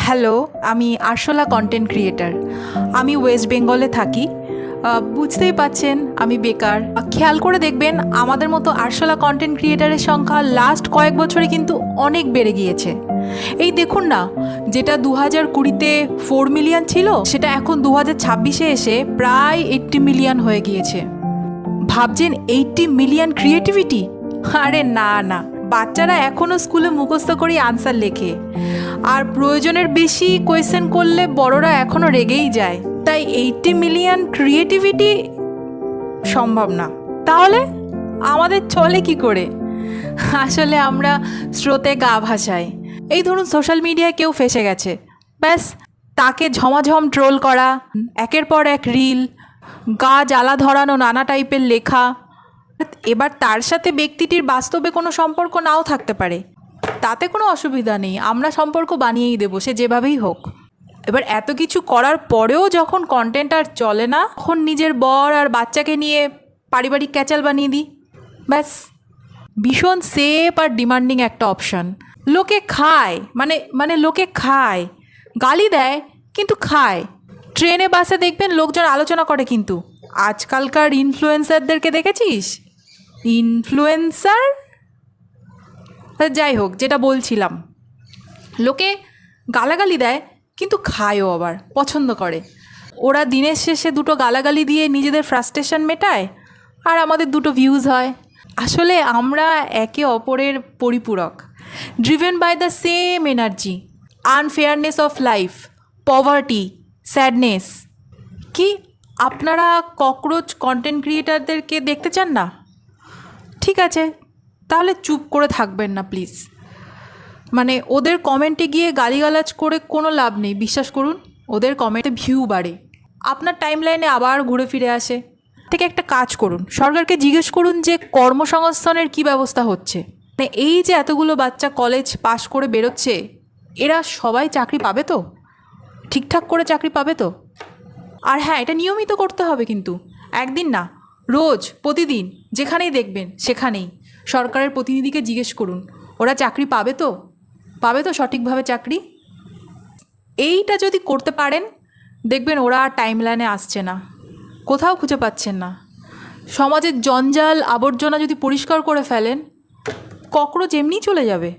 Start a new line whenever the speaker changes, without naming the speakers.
Hello, আমি আরশোলা content creator. আমি ওয়েস্ট বেঙ্গলে থাকি। বুঝতেই পাচ্ছেন আমি বেকার। খেয়াল করে দেখবেন আমাদের মতো আরশোলা কন্টেন্ট ক্রিয়েটারের সংখ্যা লাস্ট কয়েক বছরে কিন্তু অনেক বেড়ে গিয়েছে। এই দেখুন না, যেটা 2020-তে 4 মিলিয়ন ছিল সেটা এখন 2026-এ এসে প্রায় 80 মিলিয়ন হয়ে গিয়েছে। ভাবছেন 80 মিলিয়ন ক্রিয়েটিভিটি? আরে না না, বাচ্চারা এখনও স্কুলে মুখস্থ করেই আনসার লেখে, আর প্রয়োজনের বেশি কোয়েশ্চেন করলে বড়রা এখনও রেগেই যায়। তাই 80 মিলিয়ন ক্রিয়েটিভিটি সম্ভব না। তাহলে আমাদের চলে কি করে? আসলে আমরা স্রোতে গা ভাসাই। এই ধরুন সোশ্যাল মিডিয়ায় কেউ ফেসে গেছে, ব্যাস তাকে ঝমাঝম ট্রোল করা, একের পর এক রিল, গা জ্বালা ধরানো নানা টাইপের লেখা। এবার তার সাথে ব্যক্তিটির বাস্তবে কোনো সম্পর্ক নাও থাকতে পারে, তাতে কোনো অসুবিধা নেই, আমরা সম্পর্ক বানিয়েই দেবো, সে যেভাবেই হোক। এবার এত কিছু করার পরেও যখন কন্টেন্ট আর চলে না, তখন নিজের বর আর বাচ্চাকে নিয়ে পারিবারিক ক্যাচাল বানিয়ে দিই। ব্যাস, ভীষণ সেফ আর ডিমান্ডিং একটা অপশান। লোকে খায়, মানে লোকে খায়, গালি দেয় কিন্তু খায়। ট্রেনে বাসে দেখবেন লোকজন আলোচনা করে, কিন্তু আজকালকার ইনফ্লুয়েন্সারদেরকে দেখেছিস? ইনফ্লুয়েন্সার, যাই হোক, যেটা বলছিলাম, লোকে গালাগালি দেয় কিন্তু খায়ও, আবার পছন্দ করে। ওরা দিনের শেষে দুটো গালাগালি দিয়ে নিজেদের ফ্রাস্ট্রেশন মেটায়, আর আমাদের দুটো ভিউজ হয়। আসলে আমরা একে অপরের পরিপূরক, driven by the same energy, unfairness of life, poverty, sadness. কি আপনারা ককরোচ কন্টেন্ট ক্রিয়েটারদেরকে দেখতে চান না? ঠিক আছে, তাহলে চুপ করে থাকবেন না প্লিজ। মানে ওদের কমেন্টে গিয়ে গালিগালাজ করে কোনো লাভ নেই, বিশ্বাস করুন। ওদের কমেন্টে ভিউ বাড়ে, আপনার টাইম লাইনে আবার ঘুরে ফিরে আসে। থেকে একটা কাজ করুন, সরকারকে জিজ্ঞেস করুন যে কর্মসংস্থানের কী ব্যবস্থা হচ্ছে। মানে এই যে এতগুলো বাচ্চা কলেজ পাশ করে বেরোচ্ছে, এরা সবাই চাকরি পাবে তো? ঠিকঠাক করে চাকরি পাবে তো? আর হ্যাঁ, এটা নিয়মিত করতে হবে, কিন্তু একদিন না, রোজ, প্রতিদিন, যেখানেই দেখবেন সেখানেই সরকারের প্রতিনিধিকে জিজ্ঞেস করুন ওরা চাকরি পাবে তো? পাবে তো সঠিকভাবে চাকরি? এইটা যদি করতে পারেন, দেখবেন ওরা আর টাইম লাইনে আসছে না, কোথাও খুঁজে পাচ্ছেন না। সমাজের জঞ্জাল আবর্জনা যদি পরিষ্কার করে ফেলেন, ককরোচ এমনিই চলে যাবে।